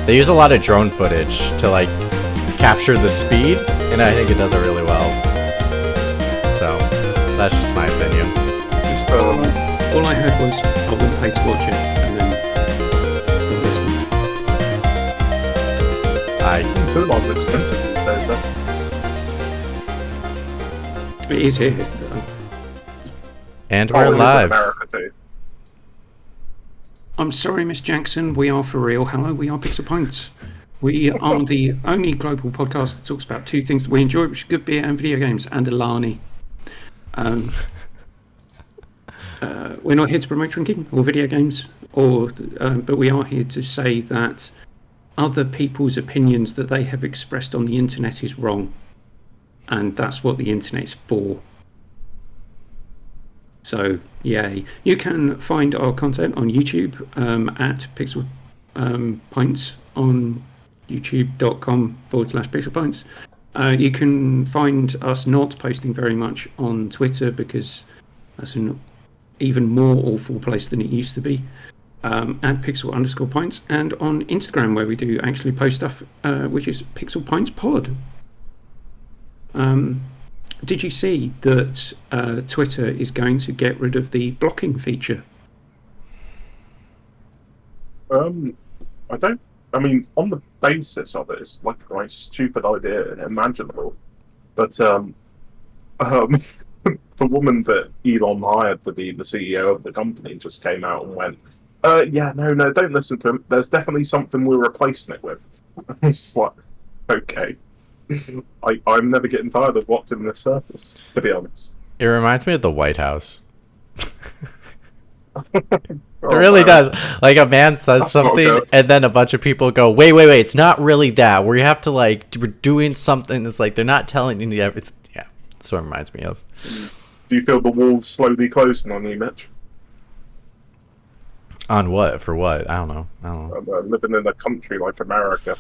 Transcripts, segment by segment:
They use a lot of drone footage to like capture the speed, and I think it does it really well. So that's just my opinion. All I heard was I wouldn't pay to watch it, and then Cinema's expensive these days, though. it is here. And we're live. America too. I'm sorry, Miss Jackson. We are for real. Hello, we are Pixel Pints. We are the only global podcast that talks about two things that we enjoy, which is good beer and video games, and Alani. We're not here to promote drinking or video games, but we are here to say that other people's opinions that they have expressed on the internet is wrong, and that's what the internet is for. So, yay. You can find our content on YouTube at Pixel Pints on youtube.com/Pixel Pints. You can find us not posting very much on Twitter because that's an even more awful place than it used to be. At Pixel_Pints, and on Instagram where we do actually post stuff, which is Pixel Pints Pod. Did you see that Twitter is going to get rid of the blocking feature? I mean, on the basis of it, it's like the most stupid idea imaginable. But the woman that Elon hired to be the CEO of the company just came out and went, no, don't listen to him. There's definitely something we're replacing it with. It's like, okay. I'm never getting tired of watching this surface, to be honest. It reminds me of the White House. It really does. Like a man says That's something, and then a bunch of people go, wait, it's not really that. Where you have to we're doing something that's like they're not telling you everything. Yeah, that's what it reminds me of. Do you feel the walls slowly closing on you, Mitch? On what? For what? I don't know. Living in a country like America.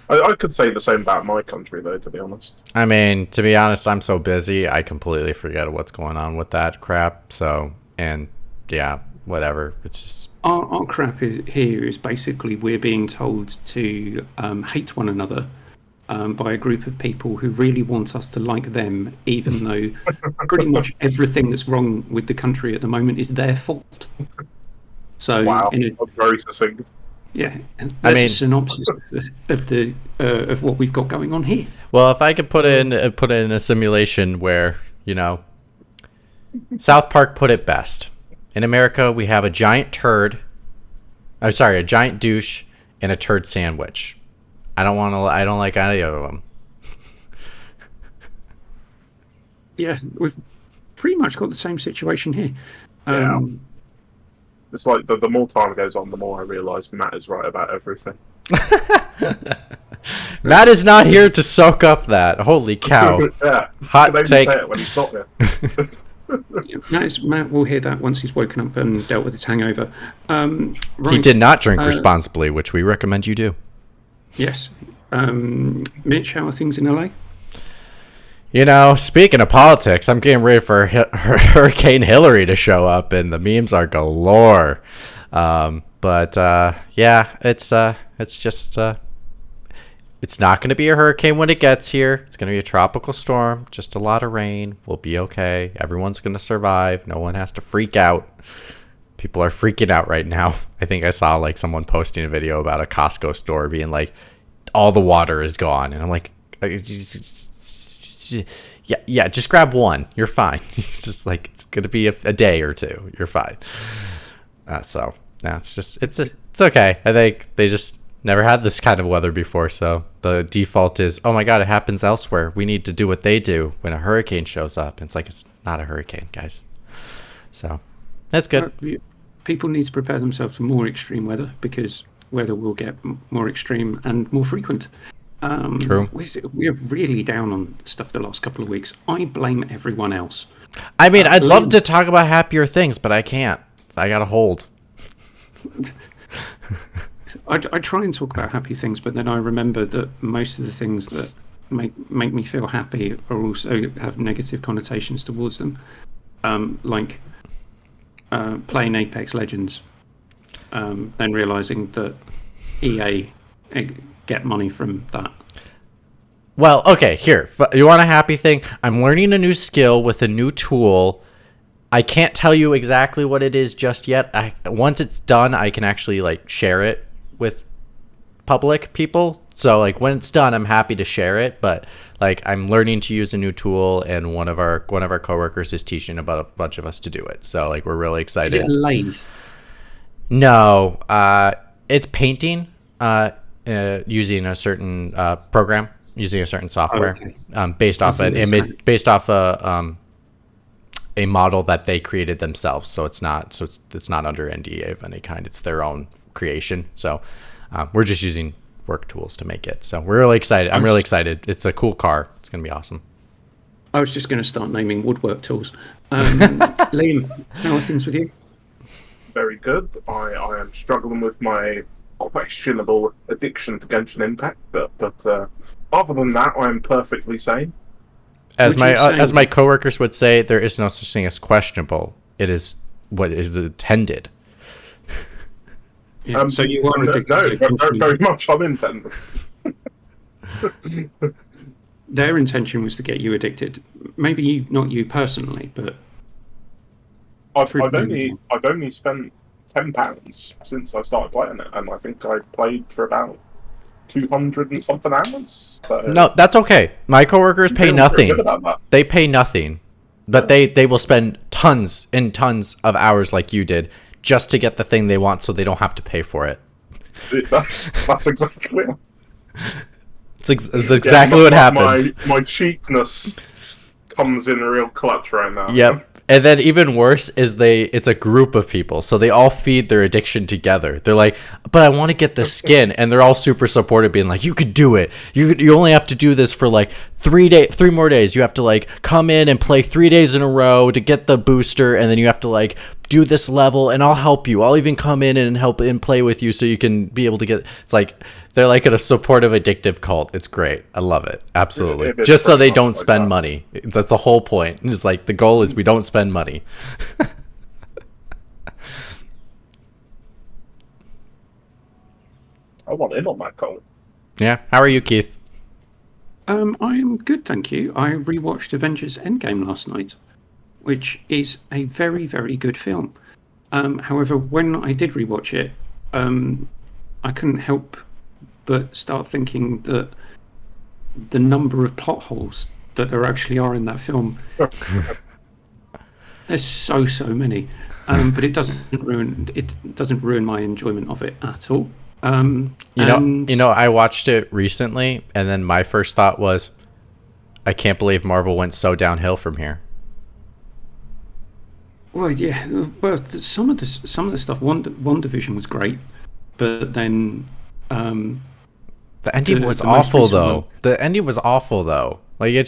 I could say the same about my country, though, to be honest. I mean, to be honest, I'm so busy, I completely forget what's going on with that crap. So, and yeah, whatever. It's just... Our crap here is basically we're being told to hate one another by a group of people who really want us to like them, even though pretty much everything that's wrong with the country at the moment is their fault. So, wow, that's very succinct. Yeah, that's a synopsis of what we've got going on here. Well, if I could put in a simulation where, South Park put it best. In America, we have a giant turd. A giant douche and a turd sandwich. I don't like any of them. Yeah, we've pretty much got the same situation here. Yeah. It's like the more time goes on, the more I realise Matt is right about everything. Matt is not here to soak up that. Holy cow. Yeah. Hot take. Say it when he's not there. Matt will hear that once he's woken up and dealt with his hangover. Right. He did not drink responsibly, which we recommend you do. Yes. Mitch, how are things in LA? Speaking of politics, I'm getting ready for Hurricane Hillary to show up, and the memes are galore. It's just it's not going to be a hurricane when it gets here. It's going to be a tropical storm, just a lot of rain. We'll be okay. Everyone's going to survive. No one has to freak out. People are freaking out right now. I think I saw someone posting a video about a Costco store being like, all the water is gone, and I'm like, yeah, just grab one. You're fine. Just it's gonna be a day or two. You're fine. So it's okay. I think they just never had this kind of weather before. So the default is, oh my god, it happens elsewhere. We need to do what they do when a hurricane shows up. It's it's not a hurricane, guys. So that's good. People need to prepare themselves for more extreme weather because weather will get more extreme and more frequent. True. We're really down on stuff the last couple of weeks. I blame everyone else. I mean, I'd love to talk about happier things, but I can't. I gotta hold. I try and talk about happy things, but then I remember that most of the things that make me feel happy are also have negative connotations towards them, like playing Apex Legends, then realizing that EA get money from that? Well, okay, here. You want a happy thing? I'm learning a new skill with a new tool. I can't tell you exactly what it is just yet. Once it's done, I can actually like share it with public people. So like when it's done, I'm happy to share it, but like I'm learning to use a new tool, and one of our coworkers is teaching about a bunch of us to do it. So like we're really excited. Is it a lathe? No, it's painting using a certain program, using a certain software, based off an image, based off a model that they created themselves. So it's not under NDA of any kind. It's their own creation. So we're just using work tools to make it. So we're really excited. I'm really excited. It's a cool car. It's gonna be awesome. I was just going to start naming woodwork tools. Liam, how are things with you? Very good. I am struggling with my questionable addiction to Genshin Impact, but other than that, I am perfectly sane. As my coworkers would say, there is no such thing as questionable. It is what is intended. Yeah, so you are addicted to very much unintended. Their intention was to get you addicted. Maybe not you personally, but I've only spent £10 since I started playing it, and I think I've played for about 200 and something hours. So no, that's okay. My coworkers pay nothing. They pay nothing, but they will spend tons and tons of hours like you did just to get the thing they want, so they don't have to pay for it. That's exactly it. It's exactly what happens. My cheapness comes in a real clutch right now. Yep. And then even worse is it's a group of people, so they all feed their addiction together. They're like, but I want to get this skin, and they're all super supportive, being like, you could do it. You only have to do this for like 3 more days. You have to like come in and play 3 days in a row to get the booster, and then you have to like do this level, and I'll help you. I'll even come in and help and play with you so you can be able to get. It's like they're like a supportive addictive cult. It's great. I love it. Absolutely. Just so they don't spend money. That's the whole point. It's like the goal is we don't spend money. I want in on that cult. Yeah. How are you, Keith? I am good, thank you. I rewatched Avengers Endgame last night, which is a very, very good film. However, when I did rewatch it, I couldn't help but start thinking that the number of plot holes that there actually are in that film, there's so many. But it doesn't ruin my enjoyment of it at all. You know, I watched it recently, and then my first thought was, I can't believe Marvel went so downhill from here. Well, yeah. Well, some of the stuff. WandaVision was great, but then the ending was awful, though. The ending was awful, though. Like it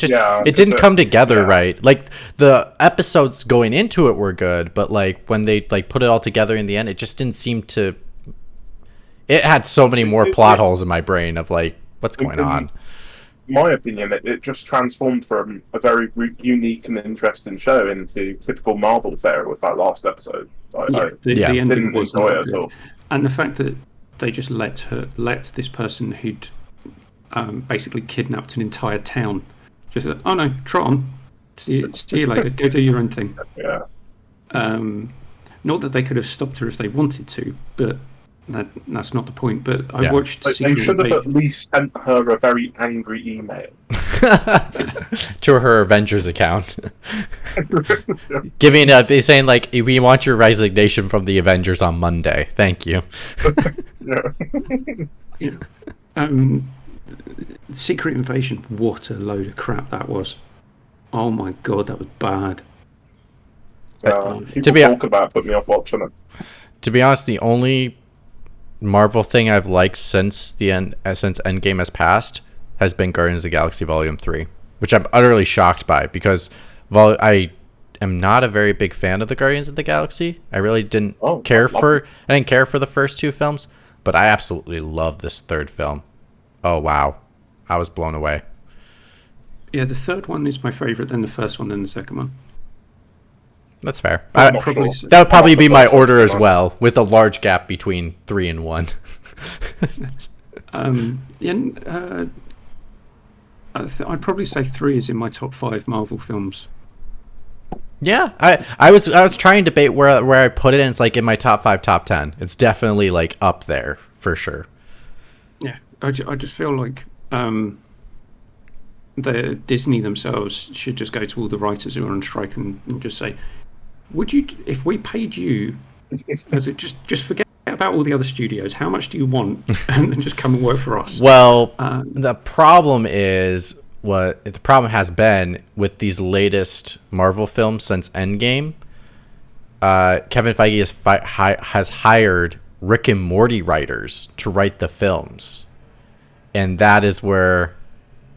didn't come together right. Like the episodes going into it were good, but like when they like put it all together in the end, it just didn't seem to. It had so many more plot holes in my brain of like, what's going on? In my opinion, it just transformed from a very unique and interesting show into typical Marvel fare with that last episode. The ending was enjoy it at all. And the fact that they just let this person who'd basically kidnapped an entire town, just said, oh no, trot on, see you later, go do your own thing. Yeah. Not that they could have stopped her if they wanted to, but that's not the point. But I watched. They should have at least sent her a very angry email to her Avengers account, saying like, "We want your resignation from the Avengers on Monday. Thank you." Secret Invasion. What a load of crap that was! Oh my god, that was bad. Talk about put me off watching it. To be honest, the only Marvel thing I've liked since Endgame has passed has been Guardians of the Galaxy Volume 3, which I'm utterly shocked by because I am not a very big fan of the Guardians of the Galaxy. I really didn't care for the first two films, but I absolutely love this third film. Oh wow, I was blown away. Yeah, the third one is my favorite, then the first one, then the second one. That's fair. That would probably be my order as well, with a large gap between 3 and 1. I'd probably say 3 is in my top 5 Marvel films. Yeah, I was trying to debate where I put it, and it's like in my top 5, top 10. It's definitely like up there for sure. Yeah, I just feel like the Disney themselves should just go to all the writers who are on strike and just say, would you, if we paid you, just forget about all the other studios, how much do you want, and then just come and work for us. Well, the problem is, what the problem has been with these latest Marvel films since Endgame, Kevin Feige has hired Rick and Morty writers to write the films, and that is where,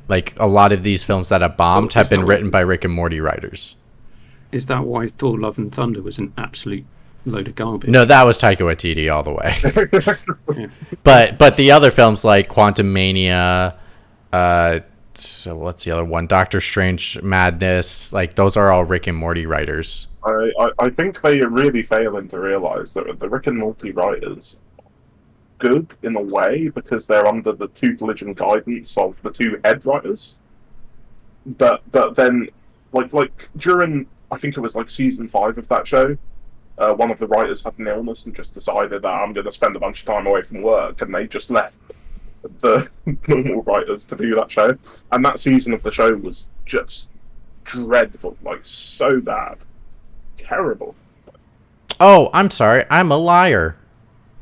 like, a lot of these films that have bombed have been written by Rick and Morty writers. Is that why Thor: Love and Thunder was an absolute load of garbage? No, that was Taika Waititi all the way. Yeah. But the other films like Quantum Mania, so what's the other one? Doctor Strange Madness, like those are all Rick and Morty writers. I think they are really failing to realise that the Rick and Morty writers are good in a way because they're under the tutelage and guidance of the 2 head writers. But then, like during, I think it was like season 5 of that show, one of the writers had an illness and just decided that I'm going to spend a bunch of time away from work, and they just left the normal writers to do that show. And that season of the show was just dreadful, like so bad. Terrible. Oh, I'm sorry. I'm a liar.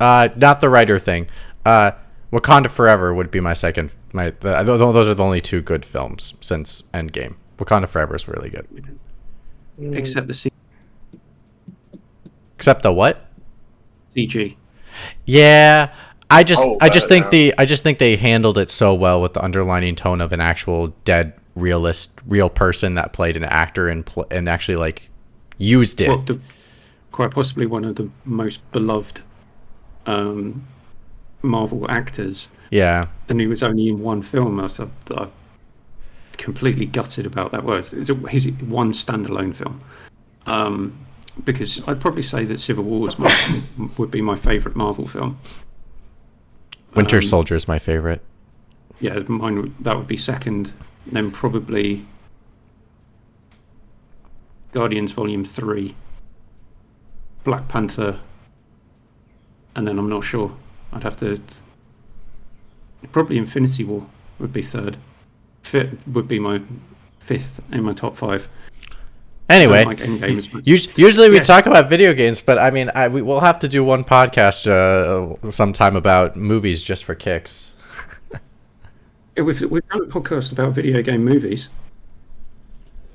Not the writer thing. Wakanda Forever would be my second. Those are the only 2 good films since Endgame. Wakanda Forever is really good. Except the Except the what? CG. Yeah, I just think they handled it so well with the underlining tone of an actual dead real person that played an actor and actually like used it. Well, quite possibly one of the most beloved Marvel actors. Yeah, and he was only in 1 film. I'm completely gutted about that word. It's his one standalone film. Because I'd probably say that Civil War would be my favourite Marvel film. Winter Soldier is my favorite. Yeah, that would be second. Then probably Guardians Volume 3, Black Panther, and then I'm not sure. I'd have to... Probably Infinity War would be third. Would be my 5th in my top 5. Anyway, like usually we talk about video games, but I mean, we'll have to do one podcast sometime about movies just for kicks. We've done a podcast about video game movies.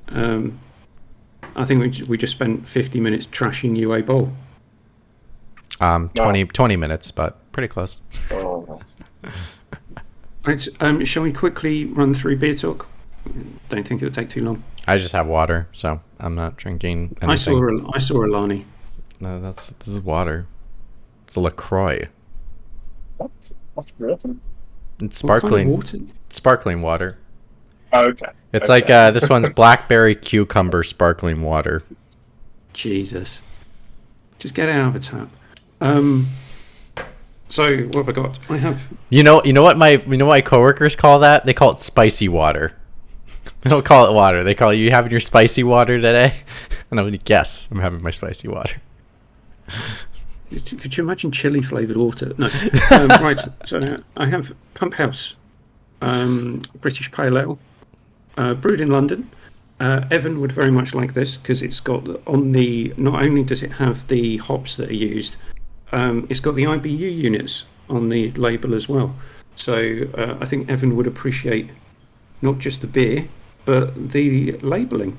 I think we just spent 50 minutes trashing UA Bowl. 20 minutes, but pretty close. Oh. Right, shall we quickly run through beer talk? Don't think it'll take too long. I just have water, so I'm not drinking anything. I saw Alani. No, this is water. It's a LaCroix. What? That's water? It's sparkling. What kind of water? Sparkling water. Oh, okay. It's like this one's blackberry cucumber sparkling water. Jesus. Just get it out of a tap. So what have I got? I have. You know what my coworkers call that? They call it spicy water. They don't call it water. They call you having your spicy water today, and I'm like, yes, I'm having my spicy water. Could you imagine chili flavored water? No. Right. So I have Pump House, British Pale Ale, brewed in London. Evan would very much like this because it's got on the. Not only does it have the hops that are used, it's got the IBU units on the label as well. So I think Evan would appreciate not just the beer, but the labelling.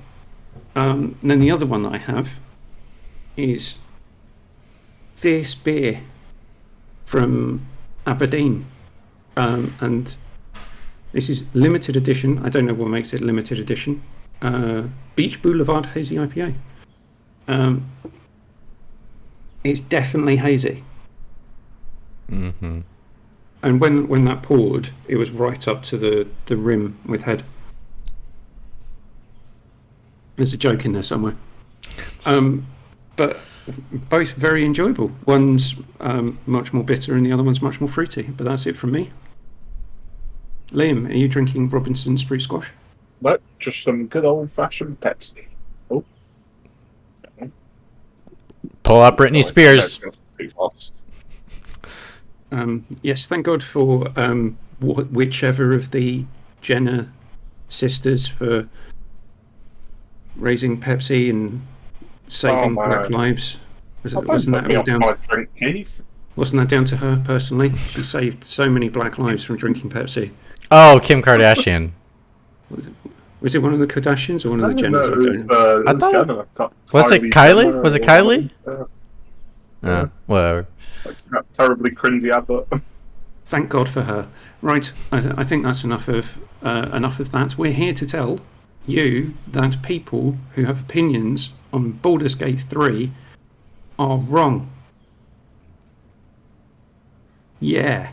And then the other one that I have is this beer from Aberdeen. And this is limited edition. I don't know what makes it limited edition. Beach Boulevard Hazy IPA. It's definitely hazy. Mm-hmm. And when that poured, it was right up to the rim with head. There's a joke in there somewhere. But both very enjoyable. One's much more bitter and the other one's much more fruity. But that's it from me. Liam, are you drinking Robinson's fruit squash? No, just some good old-fashioned Pepsi. Oh, Pull up Britney sorry, Spears. Pepsi too fast. Yes, thank God for whichever of the Jenner sisters for raising Pepsi and saving Oh, black man. lives. Oh, don't Wasn't put that me all off down? my drink, Keith. Wasn't that down to her personally? She saved so many black lives from drinking Pepsi. Oh, Kim Kardashian. Was it one of the Kardashians or one of No, the no, Jenners? I it was, don't know. I it was thought. Jenner. Was it Kylie Kylie? Jenner Was it or one of Kylie? them. Yeah. Whatever. Like that terribly cringy advert. Thank God for her. Right, I think that's enough of that. We're here to tell you that people who have opinions on Baldur's Gate 3 are wrong. Yeah.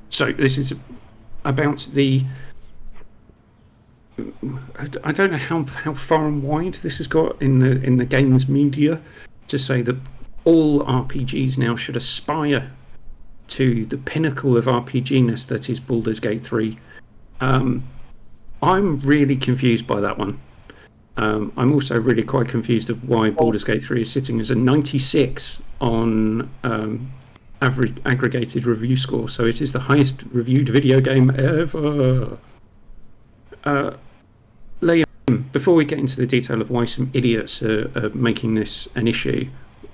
So this is about the. I don't know how far and wide this has got in the games media to say that all RPGs now should aspire to the pinnacle of RPG-ness that is Baldur's Gate 3. I'm really confused by that one. I'm also really quite confused of why Baldur's Gate 3 is sitting as a 96 on average aggregated review score, so it is the highest reviewed video game ever. Liam, before we get into the detail of why some idiots are making this an issue,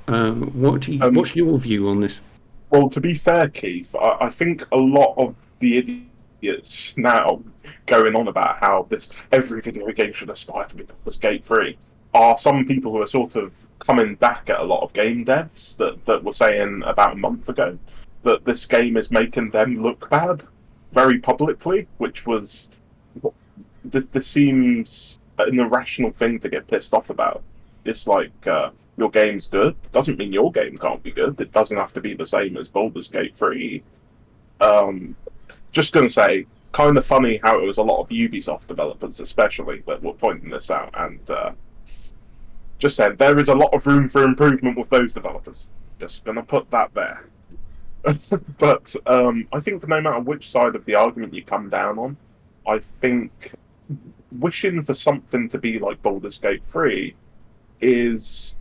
what's your view on this? Well, to be fair, Keith, I think a lot of the idiots now going on about how every video game should aspire to be Baldur's Gate 3 are some people who are sort of coming back at a lot of game devs that were saying about a month ago that this game is making them look bad very publicly, which was this seems an irrational thing to get pissed off about. It's like your game's good doesn't mean your game can't be good. It doesn't have to be the same as Baldur's Gate 3. Just gonna say, kind of funny how it was a lot of Ubisoft developers, especially, that were pointing this out, and just said there is a lot of room for improvement with those developers. Just gonna put that there. But I think no matter which side of the argument you come down on, I think wishing for something to be like Baldur's Gate 3 is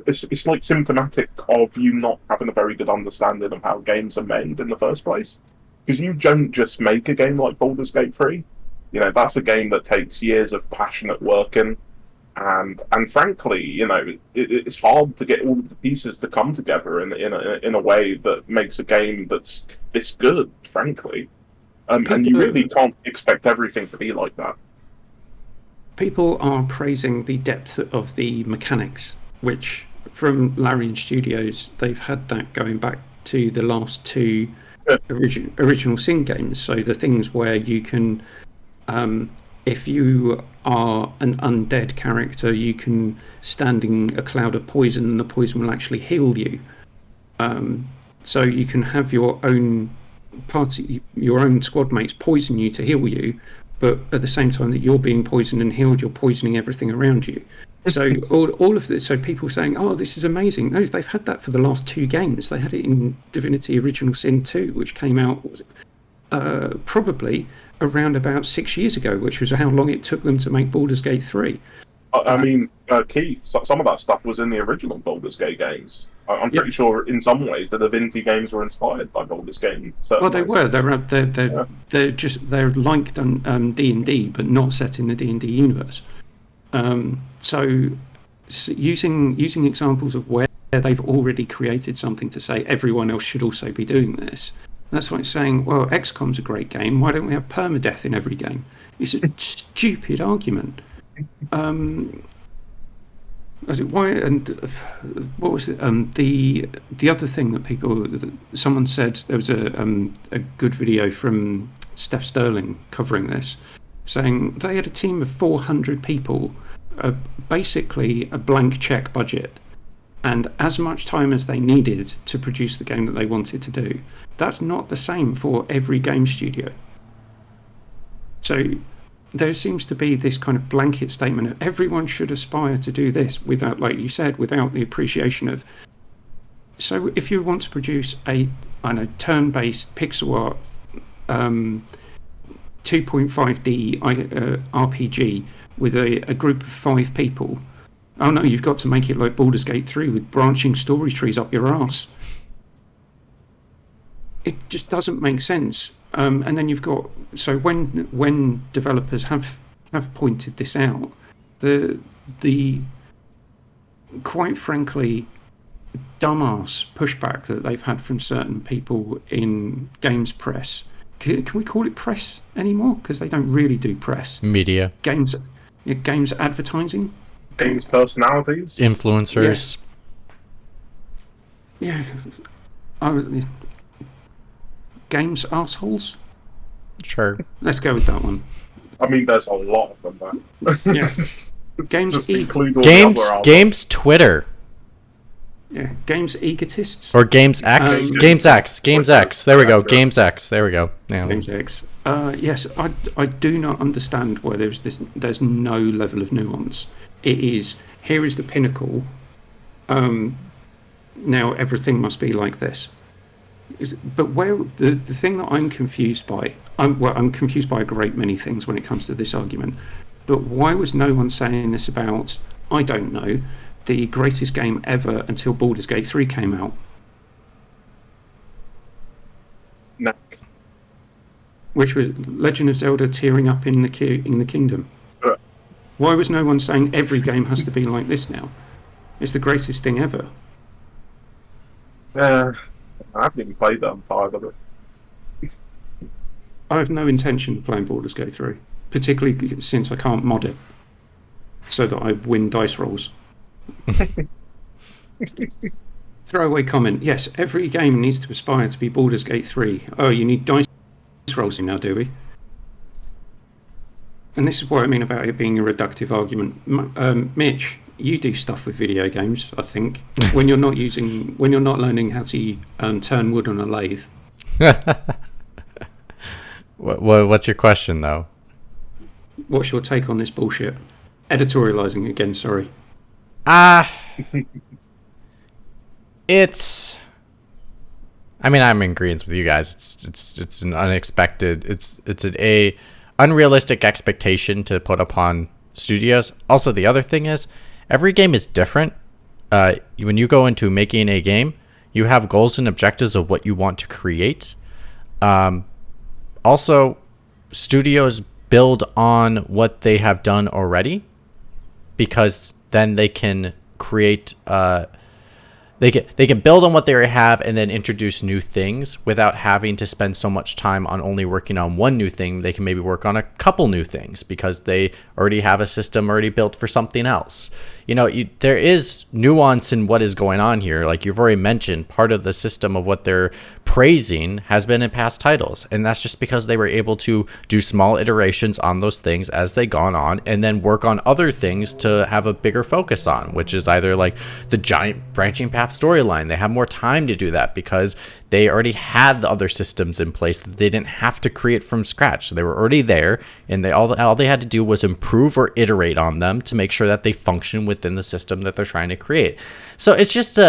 it's like symptomatic of you not having a very good understanding of how games are made in the first place. Because you don't just make a game like Baldur's Gate 3. You know, that's a game that takes years of passionate working, and frankly, you know, it's hard to get all of the pieces to come together in a way that makes a game that's this good, frankly. And you really can't expect everything to be like that. People are praising the depth of the mechanics, which from Larian Studios, they've had that going back to the last two original Sin games. So the things where you can, if you are an undead character, you can stand in a cloud of poison and the poison will actually heal you. So you can have your own squad mates poison you to heal you, but at the same time that you're being poisoned and healed, you're poisoning everything around you. So all of this, so people saying, "Oh, this is amazing." No, they've had that for the last two games. They had it in Divinity Original Sin 2, which came out probably around about 6 years ago, which was how long it took them to make Baldur's Gate 3. I mean, Keith, some of that stuff was in the original Baldur's Gate games. I'm pretty sure, in some ways, the Divinity games were inspired by Baldur's Gate. Well, they were. They're like D&D, but not set in the D&D universe. So using examples of where they've already created something to say everyone else should also be doing this. That's like saying, well, XCOM's a great game. Why don't we have permadeath in every game? It's a stupid argument. Why? And what was it? The other thing that someone said, there was a good video from Steph Sterling covering this, saying they had a team of 400 people, basically a blank check budget, and as much time as they needed to produce the game that they wanted to do. That's not the same for every game studio. So there seems to be this kind of blanket statement of everyone should aspire to do this without, like you said, without the appreciation of. So if you want to produce a turn-based pixel art 2.5D RPG with a group of 5 people. Oh no, you've got to make it like Baldur's Gate 3 with branching story trees up your arse. It just doesn't make sense. And then you've got, so when developers have pointed this out, the quite frankly dumbass pushback that they've had from certain people in games press. Can we call it press anymore? Because they don't really do press. Media. Games advertising. Games personalities. Influencers. Yeah. Games assholes. Sure. Let's go with that one. I mean, there's a lot of them, though. Yeah. Games Just include all Games the other Games Twitter. Yeah, games egotists. Or Games X. Games X. Games X. There we go. Games X. There we go. Yeah. Games X. Yes, I do not understand why there's no level of nuance. It is, here is the pinnacle. Now everything must be like this. But where the thing that I'm confused by, I'm confused by a great many things when it comes to this argument. But why was no one saying this about, I don't know, the greatest game ever until Baldur's Gate 3 came out? No. Which was Legend of Zelda tearing up in the kingdom. Why was no one saying every game has to be like this now? It's the greatest thing ever. I haven't even played that. I'm tired of it. I have no intention of playing Baldur's Gate 3, particularly since I can't mod it so that I win dice rolls. Throwaway comment. Yes, every game needs to aspire to be Baldur's Gate 3. Oh, you need dice rolls now, do we? And this is what I mean about it being a reductive argument. Mitch, you do stuff with video games, I think, when you're not learning how to turn wood on a lathe. What's your question, though? What's your take on this bullshit? Editorializing again, sorry. It's. I mean, I'm in agreement with you guys. It's an unexpected. It's an unrealistic expectation to put upon studios. Also, the other thing is, every game is different. When you go into making a game, you have goals and objectives of what you want to create. Also, studios build on what they have done already, because then they can create they can build on what they already have and then introduce new things without having to spend so much time on only working on one new thing. They can maybe work on a couple new things because they already have a system already built for something else. There is nuance in what is going on here. Like you've already mentioned, part of the system of what they're praising has been in past titles, and that's just because they were able to do small iterations on those things as they gone on and then work on other things to have a bigger focus on, which is either like the giant branching path storyline. They have more time to do that because they already had the other systems in place that they didn't have to create from scratch. So they were already there, and all they had to do was improve or iterate on them to make sure that they function within the system that they're trying to create. So it's just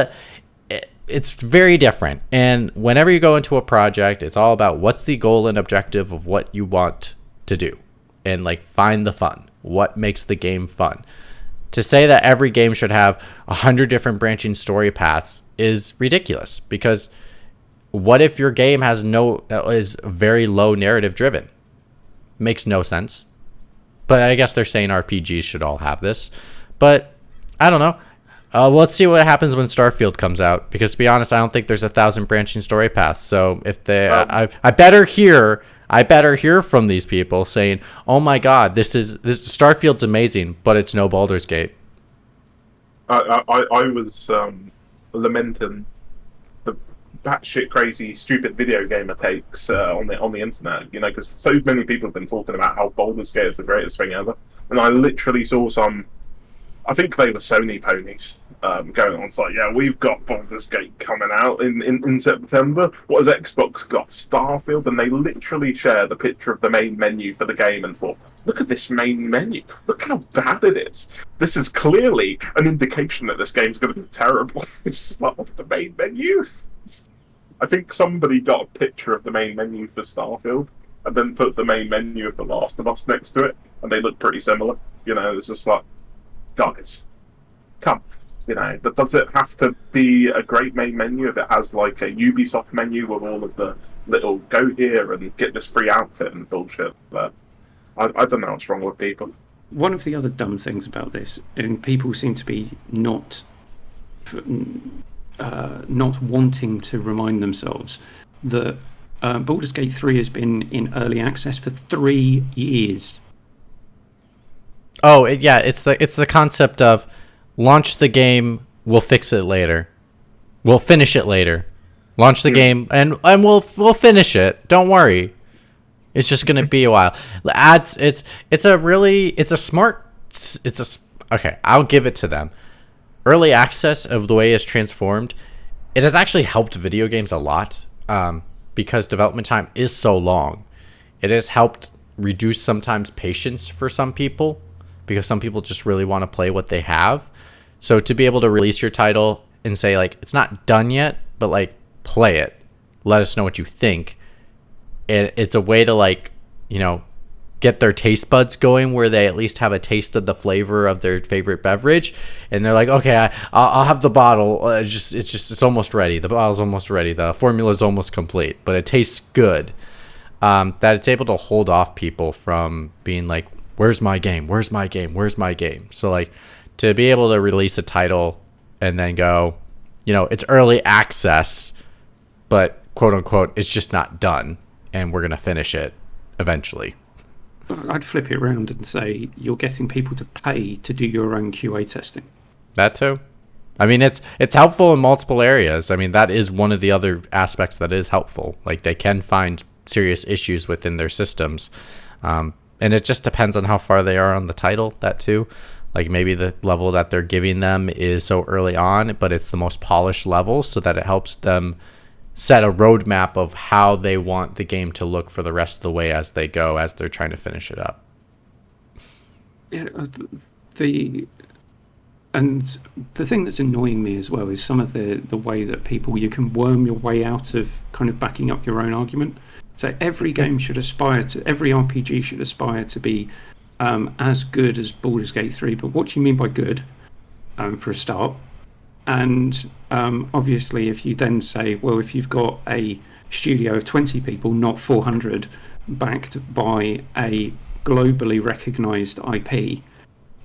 it's very different. And whenever you go into a project, it's all about what's the goal and objective of what you want to do, and like find the fun. What makes the game fun? To say that every game should have 100 different branching story paths is ridiculous, because what if your game is very low narrative driven? Makes no sense. But I guess they're saying RPGs should all have this. But I don't know. Let's see what happens when Starfield comes out, because to be honest, I don't think there's 1,000 branching story paths. So if I better hear from these people saying, "Oh my God, this Starfield's amazing, but it's no Baldur's Gate." I was lamenting the batshit crazy, stupid video gamer takes on the internet. Because so many people have been talking about how Baldur's Gate is the greatest thing ever, and I literally saw some. I think they were Sony ponies going on. It's like, yeah, we've got Baldur's Gate coming out in September. What has Xbox got? Starfield. And they literally share the picture of the main menu for the game and thought, look at this main menu. Look how bad it is. This is clearly an indication that this game's going to be terrible. It's just like, off the main menu. I think somebody got a picture of the main menu for Starfield and then put the main menu of The Last of Us next to it, and they look pretty similar. You know, it's just like, guys, come. You know, but does it have to be a great main menu if it has like a Ubisoft menu with all of the little go here and get this free outfit and bullshit? But I don't know what's wrong with people. One of the other dumb things about this, and people seem to be not wanting to remind themselves that Baldur's Gate 3 has been in early access for 3 years. Oh, it's the concept of launch the game, we'll fix it later. We'll finish it later. Launch the game and we'll finish it. Don't worry. It's just going to be a while. Okay, I'll give it to them. Early access of the way it's transformed, it has actually helped video games a lot because development time is so long. It has helped reduce sometimes patience for some people because some people just really want to play what they have. So to be able to release your title and say, like, it's not done yet, but, like, play it. Let us know what you think. It's a way to, like, you know, get their taste buds going where they at least have a taste of the flavor of their favorite beverage. And they're like, okay, I'll have the bottle. It's almost ready. The bottle's almost ready. The formula's almost complete, but it tastes good. That it's able to hold off people from being like, where's my game? Where's my game? Where's my game? So, like, to be able to release a title and then go, you know, it's early access, but quote unquote, it's just not done, and we're going to finish it eventually. I'd flip it around and say you're getting people to pay to do your own QA testing. That too. I mean, it's helpful in multiple areas. I mean, that is one of the other aspects that is helpful. Like, they can find serious issues within their systems. And it just depends on how far they are on the title, that too. Like, maybe the level that they're giving them is so early on, but it's the most polished level so that it helps them set a roadmap of how they want the game to look for the rest of the way as they go, as they're trying to finish it up. Yeah, the thing that's annoying me as well is some of the way that you can worm your way out of kind of backing up your own argument. So every game should aspire to, every RPG should aspire to be as good as Baldur's Gate 3, but what do you mean by good, for a start? And obviously, if you then say, well, if you've got a studio of 20 people, not 400, backed by a globally recognised IP,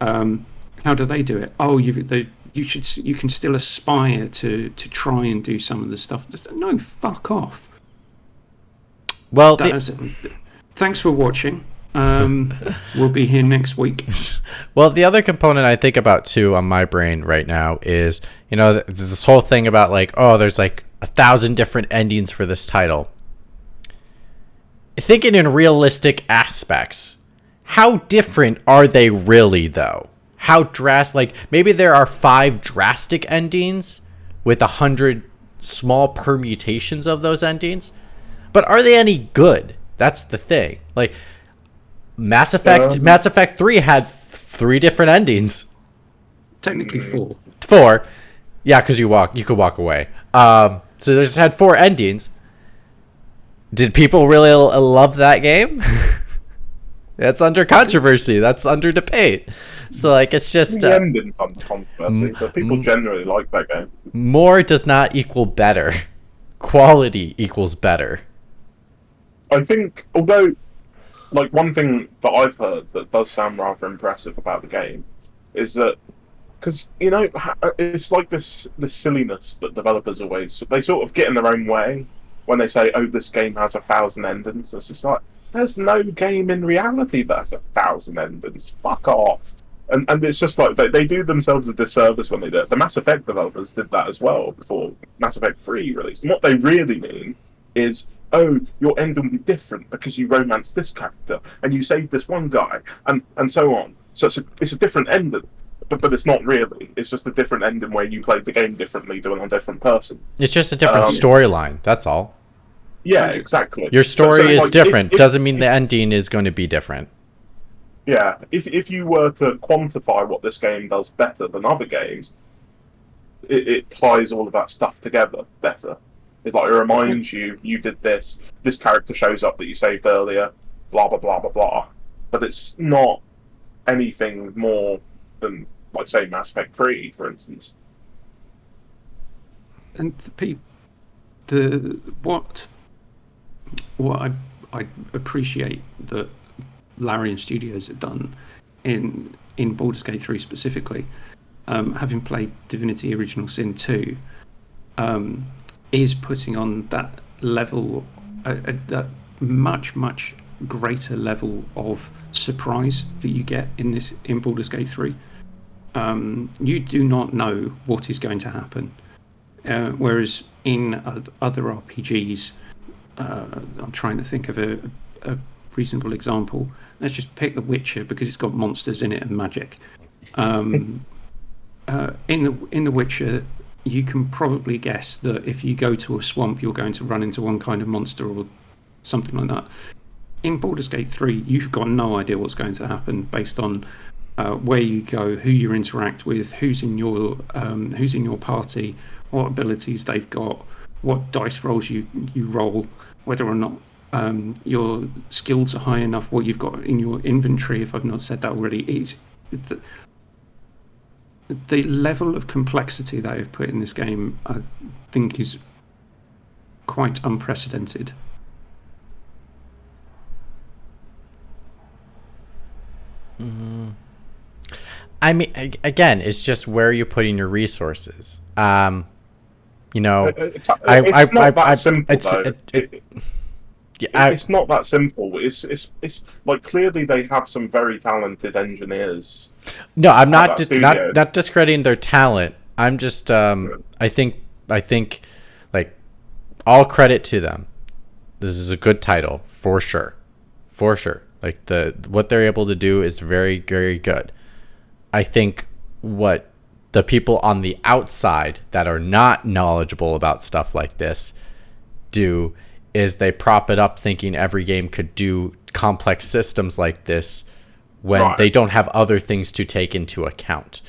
how do they do it? Oh, you can still aspire to try and do some of the stuff. No, fuck off. Well, thanks for watching. We'll be here next week. Well, the other component I think about too on my brain right now is, you know, this whole thing about like, oh, there's like 1,000 different endings for this title. Thinking in realistic aspects, how different are they really though? How drastic? Like, maybe there are 5 drastic endings with 100 small permutations of those endings, but are they any good? That's the thing. Like, Mass Effect 3 had 3 different endings. Technically 4. 4, yeah, because you could walk away. So they just had 4 endings. Did people really love that game? That's under controversy. That's under debate. So, like, it's just the ending's under controversy, but people generally like that game. More does not equal better. Quality equals better. I think, although, like, one thing that I've heard that does sound rather impressive about the game is that, because, you know, it's like this silliness that developers always, they sort of get in their own way when they say, oh, this game has 1,000 endings. It's just like, there's no game in reality that has 1,000 endings. Fuck off. And it's just like, they do themselves a disservice when they do it. The Mass Effect developers did that as well before Mass Effect 3 released. And what they really mean is, oh, your ending will be different because you romanced this character and you saved this one guy, and so on. So it's a different ending, but it's not really. It's just a different ending where you played the game differently, doing a different person. It's just a different storyline. That's all. Yeah, exactly. Your story is like, different. Doesn't mean the ending is going to be different. Yeah, if you were to quantify what this game does better than other games, it ties all of that stuff together better. It's like it reminds you did this. This character shows up that you saved earlier. Blah blah blah blah blah. But it's not anything more than, like, say, Mass Effect 3, for instance. And what I appreciate that Larian Studios have done in Baldur's Gate 3 specifically, having played Divinity Original Sin 2, is putting on that level, that much greater level of surprise that you get in Baldur's Gate 3. You do not know what is going to happen, whereas in other RPGs, I'm trying to think of a reasonable example. Let's just pick The Witcher because it's got monsters in it and magic. In The Witcher, you can probably guess that if you go to a swamp, you're going to run into one kind of monster or something like that. In Baldur's Gate 3, you've got no idea what's going to happen based on where you go, who you interact with, who's in your party, what abilities they've got, what dice rolls you roll, whether or not your skills are high enough, what you've got in your inventory. If I've not said that already, it's the level of complexity that I've put in this game, I think, is quite unprecedented. I mean, again, it's just where you're putting your resources. You know, it's not that simple, though. It's not that simple. It's like, clearly they have some very talented engineers. No, I'm not discrediting their talent. I'm just I think like, all credit to them. This is a good title for sure. Like, what they're able to do is very, very good. I think what the people on the outside that are not knowledgeable about stuff like this do is they prop it up thinking every game could do complex systems like this when they don't have other things to take into account.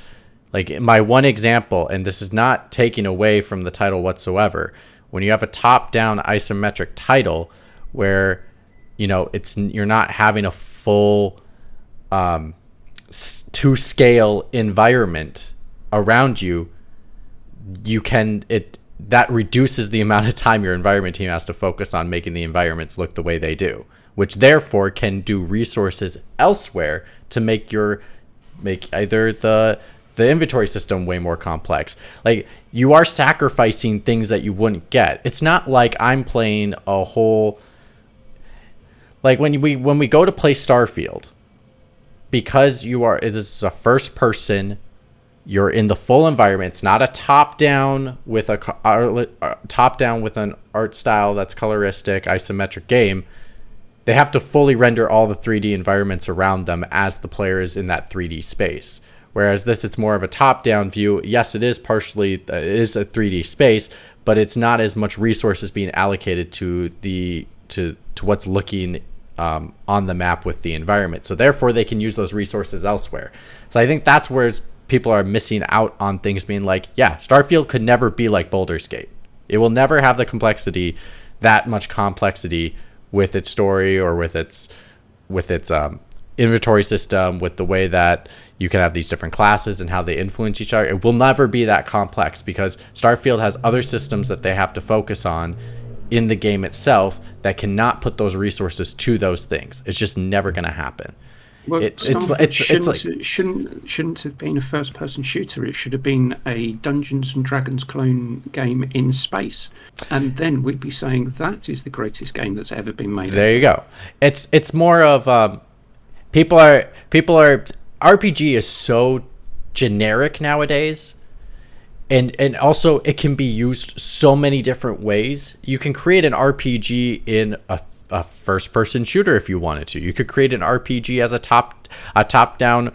Like, my one example, and this is not taking away from the title whatsoever, when you have a top-down isometric title where, you know, you're not having a full to scale environment around you, that reduces the amount of time your environment team has to focus on making the environments look the way they do, which therefore can do resources elsewhere to make either the inventory system way more complex. Like, you are sacrificing things that you wouldn't get. It's not like I'm playing a whole, like, when we go to play Starfield, because this is a first person, you're in the full environment. It's not a top down with an art style that's coloristic, isometric game. They have to fully render all the 3D environments around them as the player is in that 3D space. Whereas this, it's more of a top down view. Yes, it is a 3D space, but it's not as much resources being allocated to what's looking on the map with the environment. So therefore they can use those resources elsewhere. So I think that's where people are missing out on things being like, yeah, Starfield could never be like Baldur's Gate. It will never have that much complexity with its story or with its inventory system, with the way that you can have these different classes and how they influence each other. It will never be that complex because Starfield has other systems that they have to focus on in the game itself that cannot put those resources to those things. It's just never going to happen. Well, shouldn't have been a first-person shooter. It should have been a Dungeons and Dragons clone game in space, and then we'd be saying that is the greatest game that's ever been made. There you go. It's more of people are RPG is so generic nowadays. And also, it can be used so many different ways. You can create an RPG in a first-person shooter if you wanted to. You could create an RPG as a top-down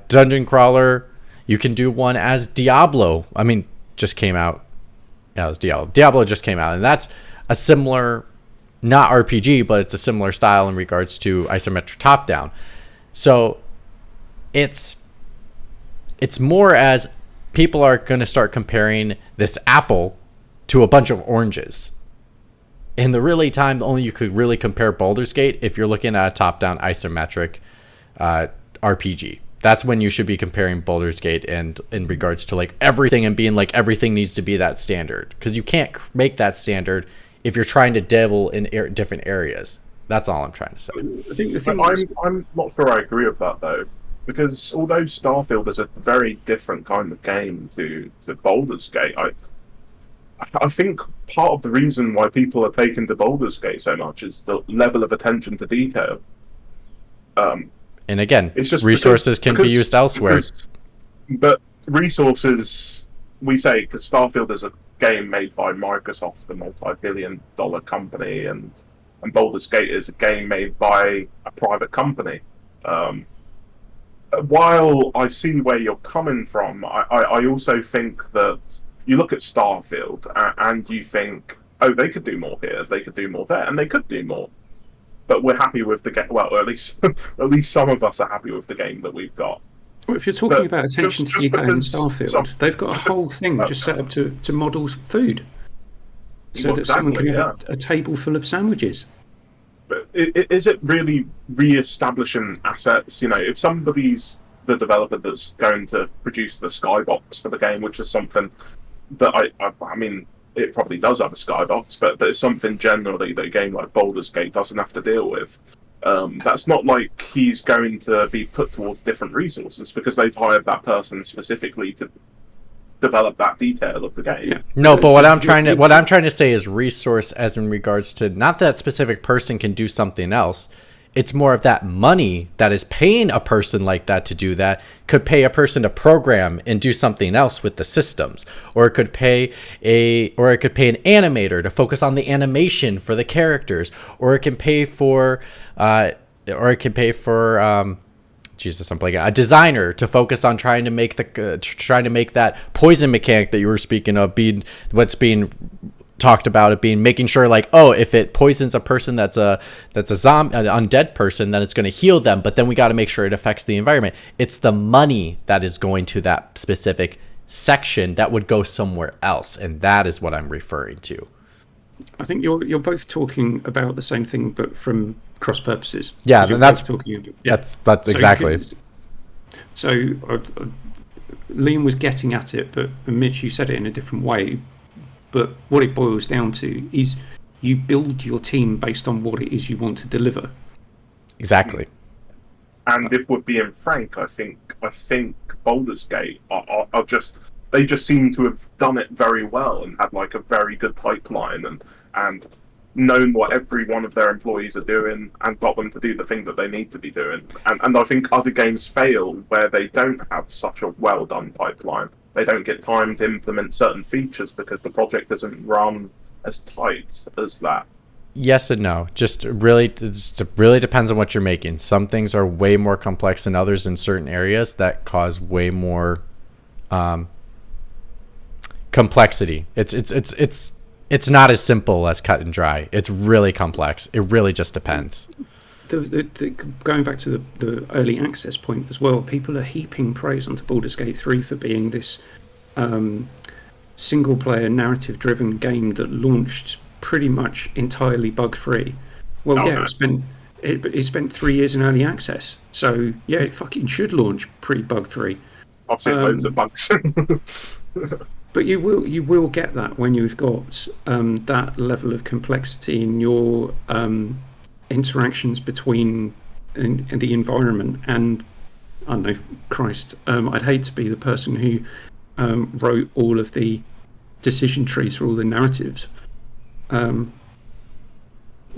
dungeon crawler. You can do one as Diablo. I mean, just came out. Yeah, it was Diablo. Diablo just came out, and that's a similar, not RPG, but it's a similar style in regards to isometric top-down. So it's more as people are going to start comparing this Apple to a bunch of oranges. In the really time, only you could really compare Baldur's Gate if you're looking at a top-down isometric RPG. That's when you should be comparing Baldur's Gate and in regards to like everything and being like everything needs to be that standard, because you can't make that standard if you're trying to dabble in different areas. That's all I'm trying to say. I think the thing I'm not sure I agree with that though, because although Starfield is a very different kind of game to Baldur's Gate, I think part of the reason why people are taken to Baldur's Gate so much is the level of attention to detail. And again, it's just resources can be used elsewhere. But resources, we say, because Starfield is a game made by Microsoft, the multi-billion-dollar company, and Baldur's Gate is a game made by a private company. While I see where you're coming from, I also think that you look at Starfield and you think, oh, they could do more here, they could do more there, and they could do more. But we're happy with the game. Well, at least some of us are happy with the game that we've got. Well, if you're talking about attention to detail in Starfield, they've got a whole thing just set up to model food, so that someone can have a table full of sandwiches. But is it really re-establishing assets? You know, if somebody's the developer that's going to produce the skybox for the game, which is something that I mean, it probably does have a skybox, but it's something generally that a game like Baldur's Gate doesn't have to deal with. That's not like he's going to be put towards different resources because they've hired that person specifically to develop that detail of the game. Yeah. No, but what I'm trying to say is resource as in regards to not that specific person can do something else. It's more of that money that is paying a person like that to do that could pay a person to program and do something else with the systems, or it could pay an animator to focus on the animation for the characters, or it can pay for Jesus, I'm blanking. A designer to focus on trying to make that poison mechanic that you were speaking of being what's being talked about, it being making sure like, oh, if it poisons a person that's a zombie, an undead person, then it's going to heal them, but then we got to make sure it affects the environment. It's the money that is going to that specific section that would go somewhere else, and that is what I'm referring to. I think you're both talking about the same thing, but from cross purposes. Yeah, and that's so exactly. So Liam was getting at it, but Mitch, you said it in a different way. But what it boils down to is you build your team based on what it is you want to deliver. Exactly. And if we're being frank, I think Baldur's Gate they just seem to have done it very well and had like a very good pipeline and known what every one of their employees are doing and got them to do the thing that they need to be doing. And I think other games fail where they don't have such a well done pipeline. They don't get time to implement certain features because the project doesn't run as tight as that. Yes and no. It really depends on what you're making. Some things are way more complex than others in certain areas that cause way more complexity. It's not as simple as cut and dry. It's really complex. It really just depends. Going back to the early access point as well, people are heaping praise onto Baldur's Gate 3 for being this single-player, narrative-driven game that launched pretty much entirely bug-free. Well, it spent 3 years in early access, so yeah, it fucking should launch pretty bug-free. I've seen loads of bugs. But you will get that when you've got that level of complexity in your interactions between in the environment. And I don't know, Christ, I'd hate to be the person who wrote all of the decision trees for all the narratives,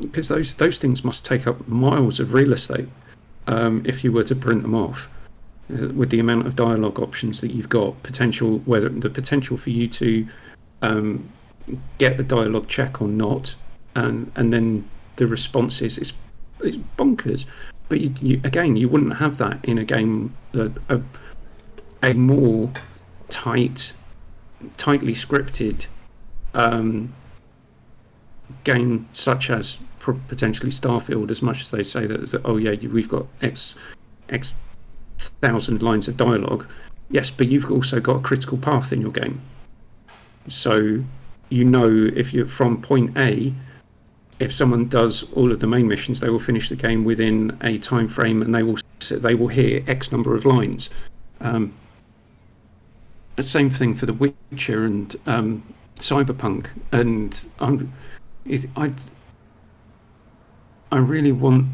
because those things must take up miles of real estate if you were to print them off. With the amount of dialogue options that you've got, whether the potential for you to get the dialogue check or not, and then the responses is bonkers. But you wouldn't have that in a game a more tightly scripted game such as potentially Starfield. As much as they say that oh yeah, we've got X thousand lines of dialogue, yes, but you've also got a critical path in your game. So you know, if you're from point A, if someone does all of the main missions, they will finish the game within a time frame, and they will hear X number of lines. The same thing for The Witcher and Cyberpunk, and I really want.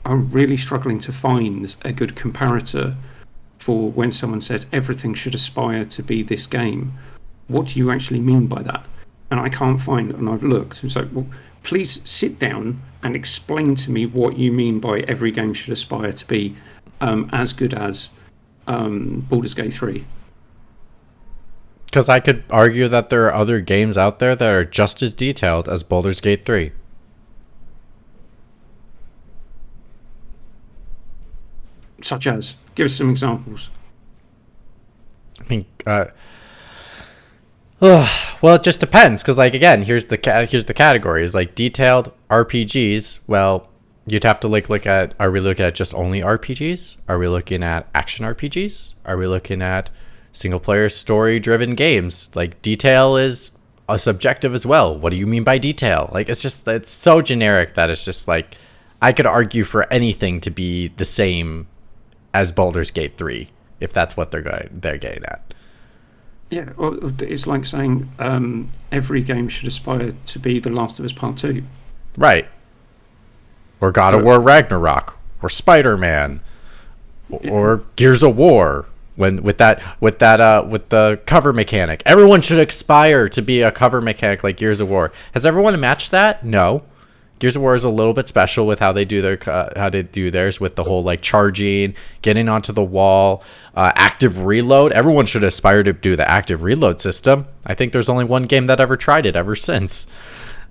I'm really struggling to find a good comparator for when someone says everything should aspire to be this game. What do you actually mean by that? And I can't find, and I've looked. It's like, well, please sit down and explain to me what you mean by every game should aspire to be as good as Baldur's Gate 3. Because I could argue that there are other games out there that are just as detailed as Baldur's Gate 3. Such as? Give us some examples. I mean, well, it just depends. Because, like, again, here's the categories. Like, detailed RPGs, well, you'd have to look at, are we looking at just only RPGs? Are we looking at action RPGs? Are we looking at single-player story-driven games? Like, detail is a subjective as well. What do you mean by detail? Like, it's so generic that it's just like, I could argue for anything to be the same as Baldur's Gate 3, if that's what they're getting at. Yeah, well, it's like saying every game should aspire to be The Last of Us Part 2. Right. Or God of War Ragnarok, or Spider-Man, or Gears of War. With the cover mechanic, everyone should aspire to be a cover mechanic like Gears of War. Has everyone matched that? No. Gears of War is a little bit special with how they do theirs with the whole like charging, getting onto the wall, active reload. Everyone should aspire to do the active reload system. I think there's only one game that ever tried it ever since,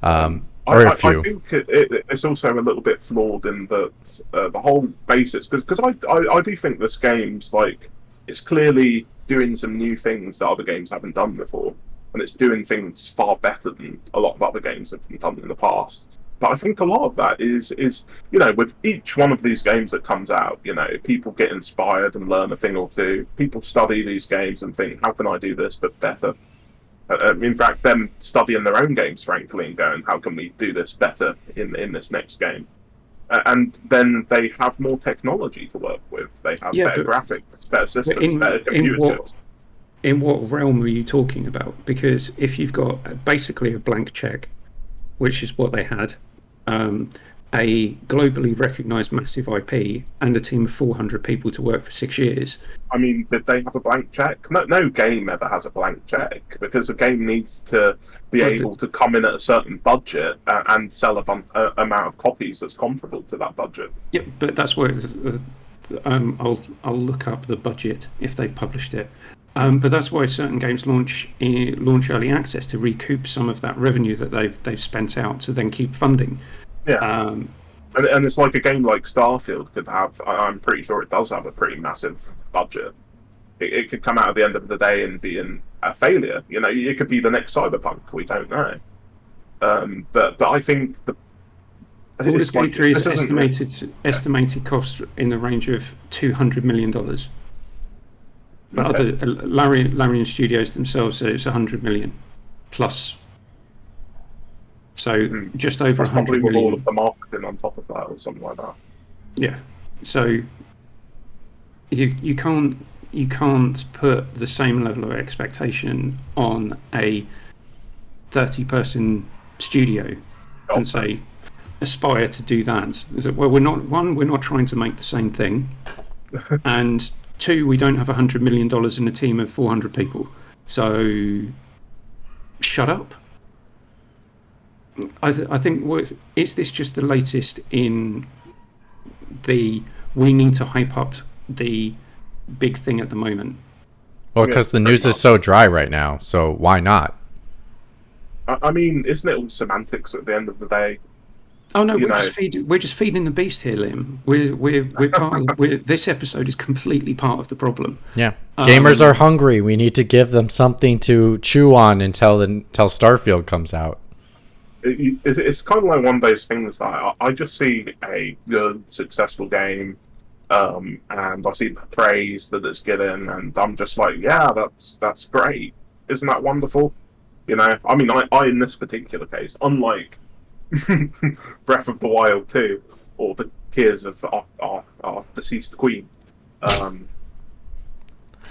or a few. I think it's also a little bit flawed in that the whole basis, because I do think this game's like, it's clearly doing some new things that other games haven't done before, and it's doing things far better than a lot of other games have done in the past. But I think a lot of that is with each one of these games that comes out, people get inspired and learn a thing or two. People study these games and think, how can I do this but better? In fact, them studying their own games, frankly, and going, how can we do this better in this next game? And then they have more technology to work with. They have better graphics, better systems, better computer chips. In what realm are you talking about? Because if you've got basically a blank check, which is what they had, a globally recognised massive IP, and a team of 400 people to work for 6 years. I mean, did they have a blank check? No game ever has a blank check, because a game needs to be able to come in at a certain budget and sell a amount of copies that's comparable to that budget. Yeah, but that's where I'll look up the budget if they've published it. But that's why certain games launch early access to recoup some of that revenue that they've spent out to then keep funding. Yeah, and it's like a game like Starfield could have. I'm pretty sure it does have a pretty massive budget. It could come out at the end of the day and be a failure. It could be the next Cyberpunk. We don't know. But I think Baldur's Gate 3 is estimated cost in the range of $200 million. But other Larian Studios themselves say it's 100 million plus. So just over 100 million. With all of the marketing on top of that, or something like that. Yeah. So you can't put the same level of expectation on a 30-person studio and say aspire to do that. Well, we're not trying to make the same thing, and 2, we don't have $100 million in a team of 400 people. So, shut up. I think, is this just the latest in we need to hype up the big thing at the moment? Well, because the news is so dry right now, so why not? I mean, isn't it all semantics at the end of the day? Oh no, we're just feeding the beast here, Liam. We're part. This episode is completely part of the problem. Yeah, gamers are hungry. We need to give them something to chew on until Starfield comes out. It's kind of like one of those things that I just see a good, successful game, and I see the praise that it's getting, and I'm just like, yeah, that's great. Isn't that wonderful? You know, I mean, I in this particular case, unlike Breath of the Wild 2 or the Tears of our deceased queen, um,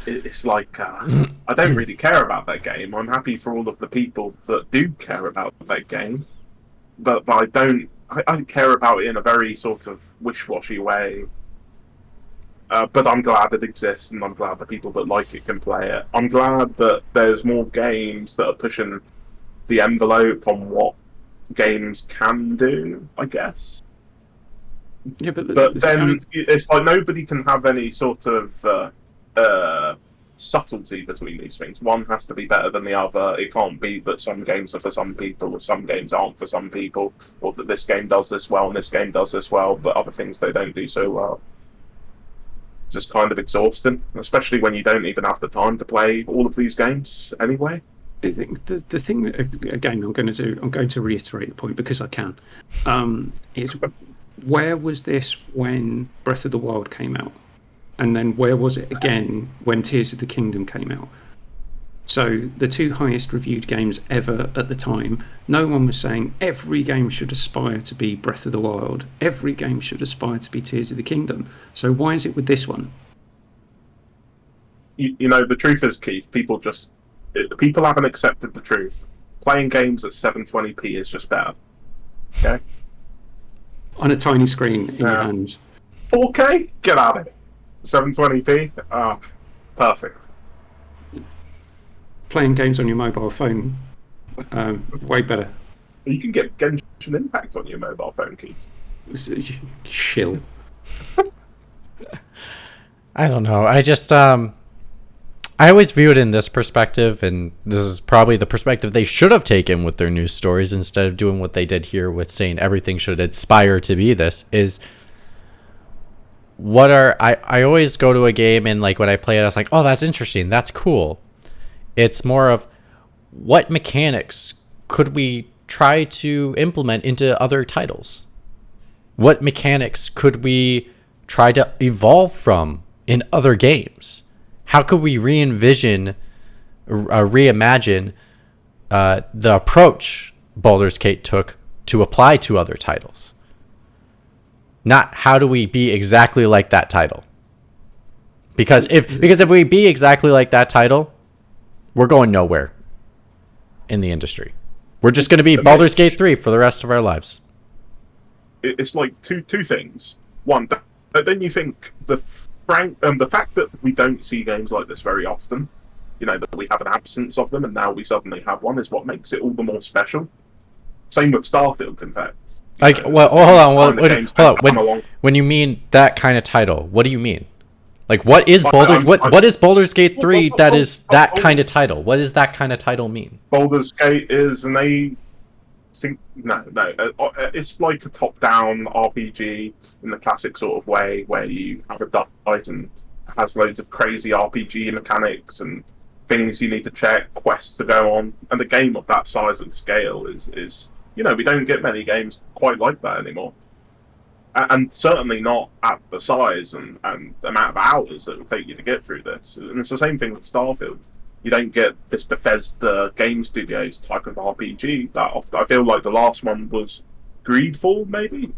it's like I don't really care about that game. I'm happy for all of the people that do care about that game, but I don't. I care about it in a very sort of wish-washy way. But I'm glad it exists, and I'm glad the people that like it can play it. I'm glad that there's more games that are pushing the envelope on what games can do, I guess. Yeah, But then it's like nobody can have any sort of subtlety between these things. One has to be better than the other. It can't be that some games are for some people, or some games aren't for some people, or that this game does this well and this game does this well, but other things they don't do so well. Just kind of exhausting, especially when you don't even have the time to play all of these games anyway. I think the thing again I'm going to reiterate the point because I can. Is where was this when Breath of the Wild came out, and then where was it again when Tears of the Kingdom came out? So the two highest reviewed games ever at the time, no one was saying every game should aspire to be Breath of the Wild, every game should aspire to be Tears of the Kingdom. So why is it with this one? You know, the truth is, Keith, people haven't accepted the truth. Playing games at 720p is just bad. Okay? On a tiny screen in your hands. 4K? Get out of it. 720p? Ah, perfect. Playing games on your mobile phone, way better. You can get Genshin Impact on your mobile phone, Keith. Shill. I don't know. I just I always view it in this perspective, and this is probably the perspective they should have taken with their news stories instead of doing what they did here with saying everything should aspire to be this. Is I always go to a game and like when I play it, I was like, oh, that's interesting, that's cool. It's more of what mechanics could we try to implement into other titles? What mechanics could we try to evolve from in other games? How could we reimagine the approach Baldur's Gate took to apply to other titles? Not how do we be exactly like that title? Because if we be exactly like that title, we're going nowhere in the industry. We're just going to be Baldur's Gate 3 for the rest of our lives. It's like two things. One, but then you think the fact that we don't see games like this very often, you know, that we have an absence of them and now we suddenly have one, is what makes it all the more special. Same with Starfield, in fact. Like, well, hold on. When you mean that kind of title, what do you mean? Like, what is what is Baldur's Gate 3 that is that kind of title? What does that kind of title mean? Baldur's Gate is it's like a top-down RPG in the classic sort of way, where you have a dice and has loads of crazy RPG mechanics and things you need to check, quests to go on, and a game of that size and scale is you know, we don't get many games quite like that anymore. And certainly not at the size and the amount of hours that it will take you to get through this. And it's the same thing with Starfield. You don't get this Bethesda Game Studios type of RPG that often. I feel like the last one was Greedfall, maybe?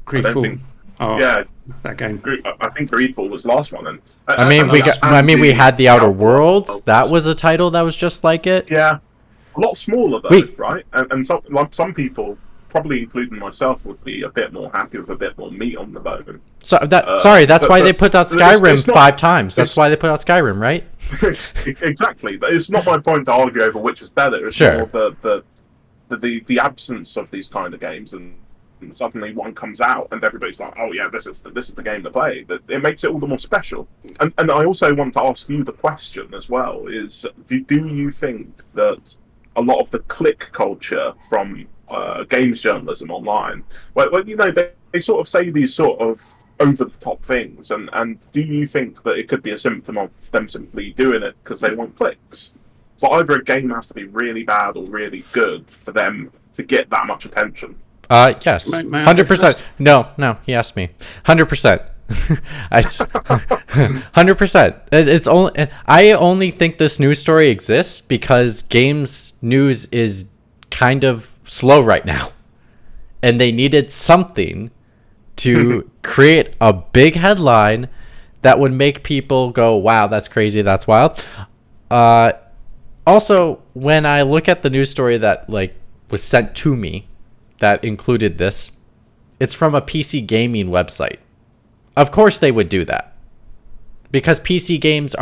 Greedfall. Yeah, that game. I think Greedfall was the last one. We had the Outer Worlds. That was a title that was just like it. Yeah, a lot smaller though, right? And some people, probably including myself, would be a bit more happy with a bit more meat on the bone. So that's why they put out Skyrim 5 times. That's why they put out Skyrim, right? Exactly. But it's not my point to argue over which is better. It's more the absence of these kind of games, and suddenly one comes out and everybody's like, oh yeah, this is the game to play. But it makes it all the more special. And I also want to ask you the question as well: is do you think that a lot of the click culture from games journalism online, well, you know, they sort of say these sort of over-the-top things, and do you think that it could be a symptom of them simply doing it because they want clicks? So either a game has to be really bad or really good for them to get that much attention. Yes, 100%. No, he asked me. 100%. 100%. It's only I only think this news story exists because games news is kind of slow right now, and they needed something to create a big headline that would make people go, "Wow, that's crazy, that's wild." Also, when I look at the news story that like was sent to me, that included this, it's from a PC gaming website. Of course they would do that. Because PC games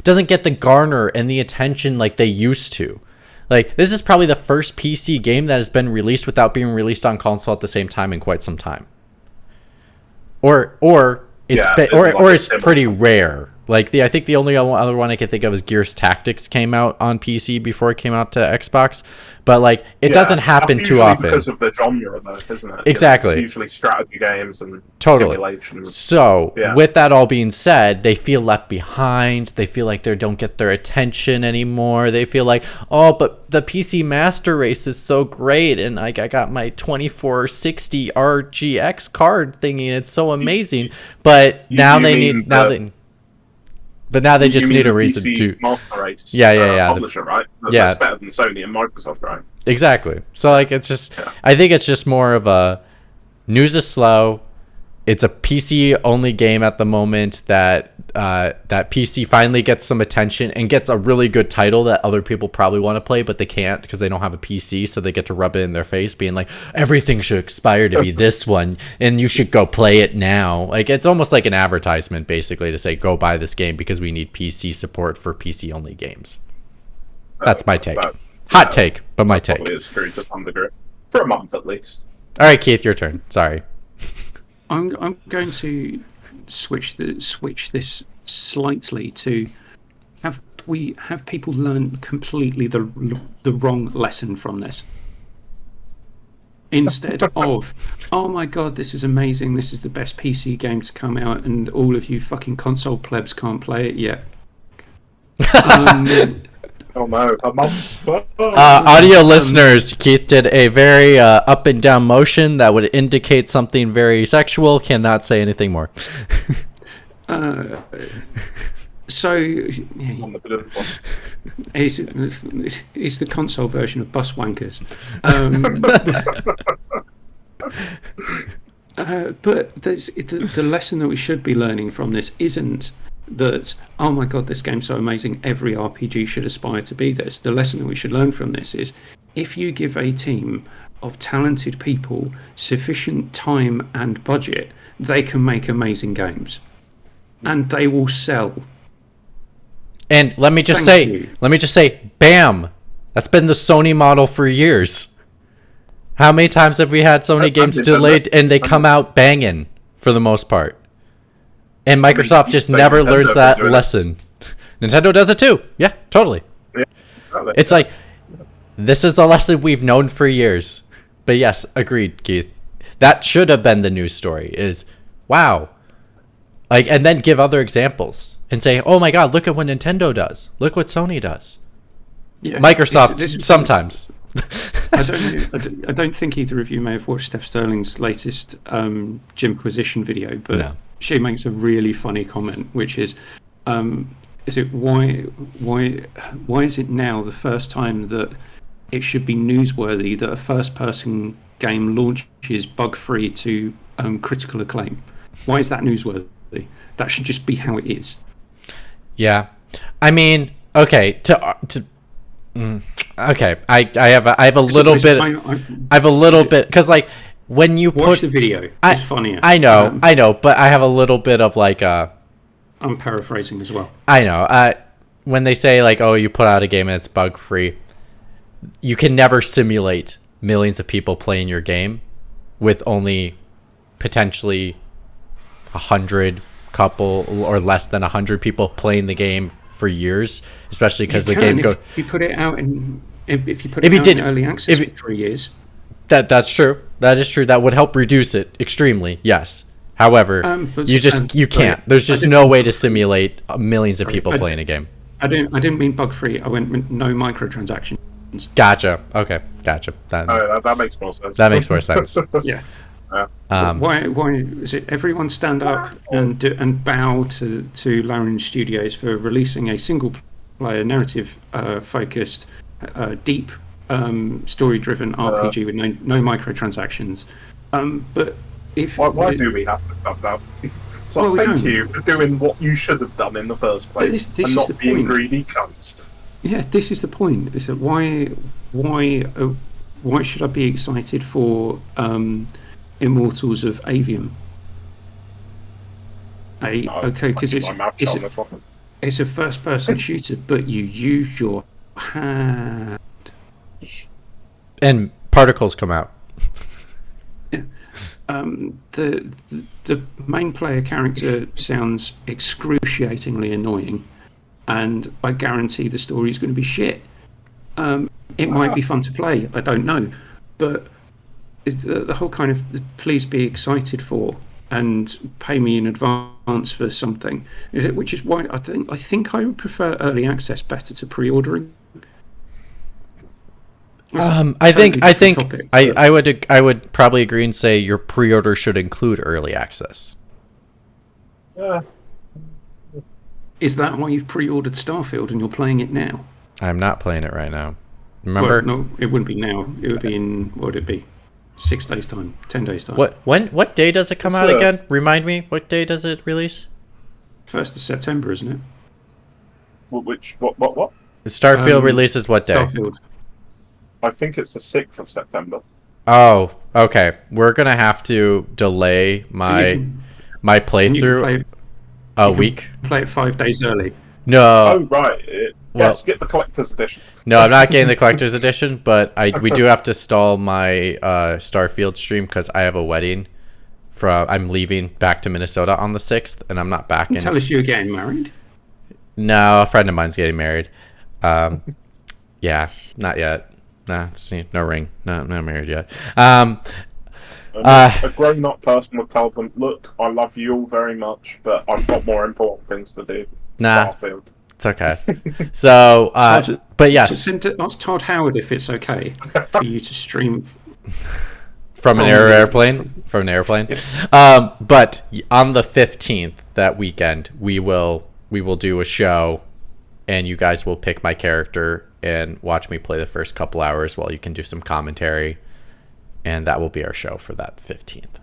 doesn't get the garner and the attention like they used to. Like, this is probably the first PC game that has been released without being released on console at the same time in quite some time. Or it's pretty rare. Like I think the only other one I can think of is Gears Tactics came out on PC before it came out to Xbox, but like it doesn't happen too often because of the genre, though, isn't it? Exactly. It's usually strategy games and simulation. So with that all being said, they feel left behind. They feel like they don't get their attention anymore. They feel like, oh, but the PC Master Race is so great, and like I got my 2460 RGX card thingy. It's so amazing, but now they just need a reason to. Master Race, yeah. Publisher, right? That's better than Sony and Microsoft, right? Exactly. So like, it's just, I think it's just more of a news is slow. It's a PC only game at the moment that PC finally gets some attention and gets a really good title that other people probably want to play, but they can't because they don't have a PC, so they get to rub it in their face being like, everything should aspire to be this one and you should go play it now. Like, it's almost like an advertisement basically to say, go buy this game because we need PC support for PC only games. That's my take. Hot take, but my take. Probably is true to some degree. For a month at least. All right, Keith, your turn. Sorry. I'm going to switch this slightly to have people learn completely the wrong lesson from this. Instead of, oh my god, this is amazing, this is the best PC game to come out, and all of you fucking console plebs can't play it yet. Oh no, a month. Audio listeners, Keith did a very up and down motion that would indicate something very sexual. Cannot say anything more. So, it's the console version of Bus Wankers. But the lesson that we should be learning from this isn't that, oh my god, this game's so amazing, every RPG should aspire to be this. The lesson that we should learn from this is, if you give a team of talented people sufficient time and budget, they can make amazing games. And they will sell. And let me just say, bam! That's been the Sony model for years. How many times have we had Sony games delayed and they come out banging for the most part? And Microsoft just never learns that lesson. Nintendo does it too. Yeah, totally. Yeah. It's like, this is a lesson we've known for years. But yes, agreed, Keith. That should have been the news story, is, wow. Like, and then give other examples and say, oh my god, look at what Nintendo does. Look what Sony does. Yeah, Microsoft, sometimes. I don't think either of you may have watched Steph Sterling's latest Jimquisition video, but no. She makes a really funny comment, which is it why is it now the first time that it should be newsworthy that a first-person game launches bug-free to critical acclaim? Why is that newsworthy? That should just be how it is. Yeah, I mean, okay, okay, I have a little bit because like when you watch the video, it's funnier. I know, but I have a little bit of like I'm paraphrasing as well. I know. When they say like, oh, you put out a game and it's bug free, you can never simulate millions of people playing your game with only potentially 100 couple or less than 100 people playing the game for years, especially because the game goes. If you put it out in early access for 3 years. That's true. That is true. That would help reduce it extremely. Yes. However, you can't. There's just no way to simulate millions of people playing a game. I didn't mean bug free. I went no microtransactions. Gotcha. Okay. Gotcha. That makes more sense. That makes more sense. Yeah. Why is it everyone stand up and bow to Larian Studios for releasing a single player narrative focused deep story driven RPG with no microtransactions, but if why do we have to stop that? So thank you for doing what you should have done in the first place this and not being greedy cunts. Yeah, this is the point. Is that why should I be excited for Immortals of Avium? Okay, because it's a first-person shooter, but you use your hand. And particles come out. Yeah. The main player character sounds excruciatingly annoying, and I guarantee the story is going to be shit. It might be fun to play, I don't know, but the whole kind of please be excited for and pay me in advance for something, which is why I think I would prefer early access better to pre-ordering. I would probably agree and say your pre-order should include early access. Is that why you've pre-ordered Starfield and you're playing it now? I'm not playing it right now. Remember? Well, no, it wouldn't be now. It would be in, what would it be? 6 days time, 10 days time. What day does it come out again? Remind me, what day does it release? 1st of September, isn't it? What? Starfield releases what day? Starfield. I think it's the 6th of September. Oh, okay. We're gonna have to delay my playthrough a week. Play it 5 days early. No. Oh right. Yes, get the collector's edition. No, I'm not getting the collector's edition, but we do have to stall my Starfield stream because I have a wedding. I'm leaving back to Minnesota on the 6th, and I'm not back. Tell us you're getting married. No, a friend of mine's getting married. Yeah, not yet. Nah, no ring. No, not married yet. A grown-up person would tell them, "Look, I love you all very much, but I've got more important things to do." Nah, Starfield. It's okay. So, but yes, ask Todd Howard if it's okay for you to stream from an airplane. From an airplane. Yeah. But on the 15th, that weekend, we will do a show, and you guys will pick my character and watch me play the first couple hours while you can do some commentary, and that will be our show for that 15th.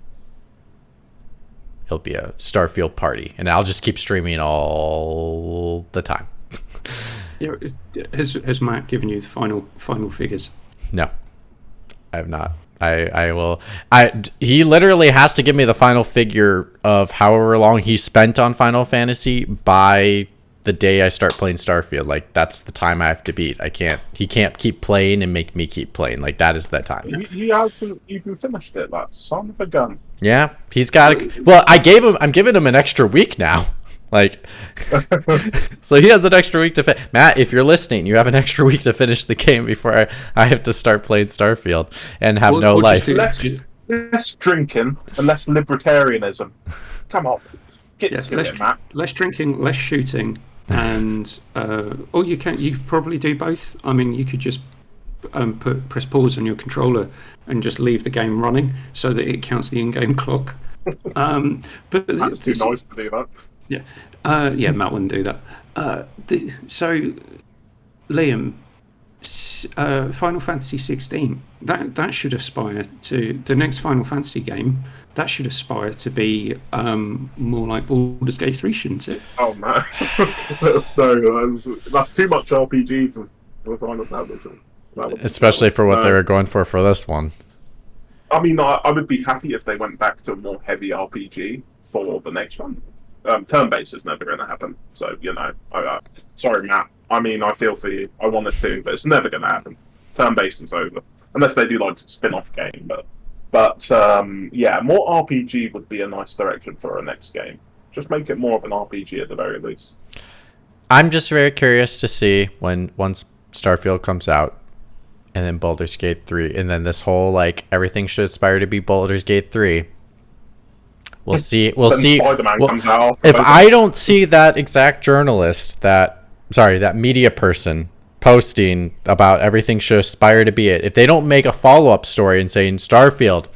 It'll be a Starfield party, and I'll just keep streaming all the time. Yeah, has Matt given you the final figures? No, I have not. I will. He literally has to give me the final figure of however long he spent on Final Fantasy by the day I start playing Starfield. Like, that's the time I have to beat. He can't keep playing and make me keep playing. Like, that is the time. He hasn't even finished it, that son of a gun. Yeah, he's got it. Well, I'm giving him an extra week now. Like, so he has an extra week to Matt, if you're listening, you have an extra week to finish the game before I have to start playing Starfield and have no life. Less drinking and less libertarianism. Come on, get to it, Matt. Less drinking, less shooting, and or you probably do both. I mean, you could just press pause on your controller and just leave the game running so that it counts the in-game clock. But that's too nice to do that. Yeah, Matt wouldn't do that. So, Liam, Final Fantasy 16. That should aspire to the next Final Fantasy game. That should aspire to be more like Baldur's Gate 3, shouldn't it? Oh no, no, that's too much RPG for Final Fantasy. Especially for what they were going for this one. I mean, I would be happy if they went back to a more heavy RPG for the next one. Turn-based is never going to happen. So, sorry, Matt. I mean, I feel for you. I want it to, but it's never going to happen. Turn-based is over. Unless they do like a spin-off game. But yeah, more RPG would be a nice direction for a next game. Just make it more of an RPG at the very least. I'm just very curious to see once Starfield comes out, and then Baldur's Gate 3, and then this whole, like, everything should aspire to be Baldur's Gate 3. We'll see. We'll see. Comes out if I don't see that exact journalist, that media person posting about everything should aspire to be it, if they don't make a follow-up story and saying Starfield,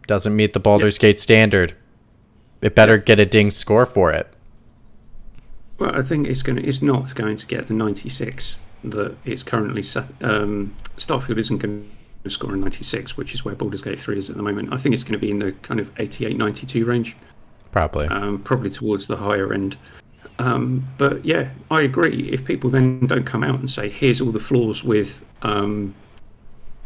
doesn't meet the Baldur's Gate standard. It better get a ding score for it. Well, I think it's not going to get the 96 that it's currently set. Starfield isn't going to score a 96, which is where Baldur's Gate 3 is at the moment. I think it's going to be in the kind of 88, 92 range. Probably towards the higher end. But yeah, I agree. If people then don't come out and say, here's all the flaws with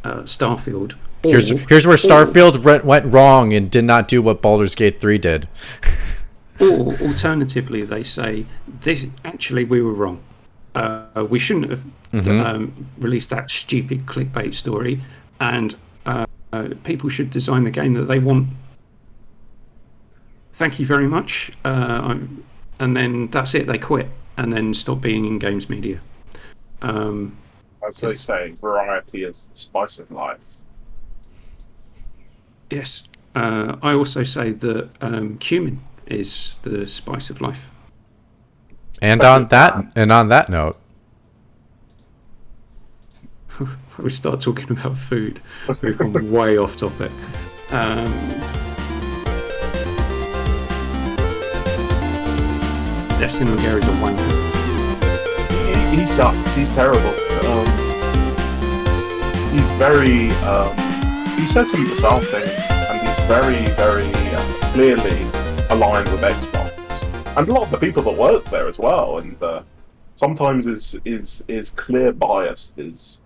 Starfield. Here's where Starfield went wrong and did not do what Baldur's Gate 3 did. Or alternatively, they say, this actually we were wrong. We shouldn't have released that stupid clickbait story, and people should design the game that they want. Thank you very much. And then that's it. They quit and then stop being in games media. As they say, variety is the spice of life. Yes. I also say that cumin is the spice of life. And on that note, we start talking about food. We've gone way off topic. Destin O'Gary's a wanker. He sucks. He's terrible. He's very. He says some bizarre things, and he's very, very clearly aligned with Xbox, and a lot of the people that work there as well. And sometimes is clear bias is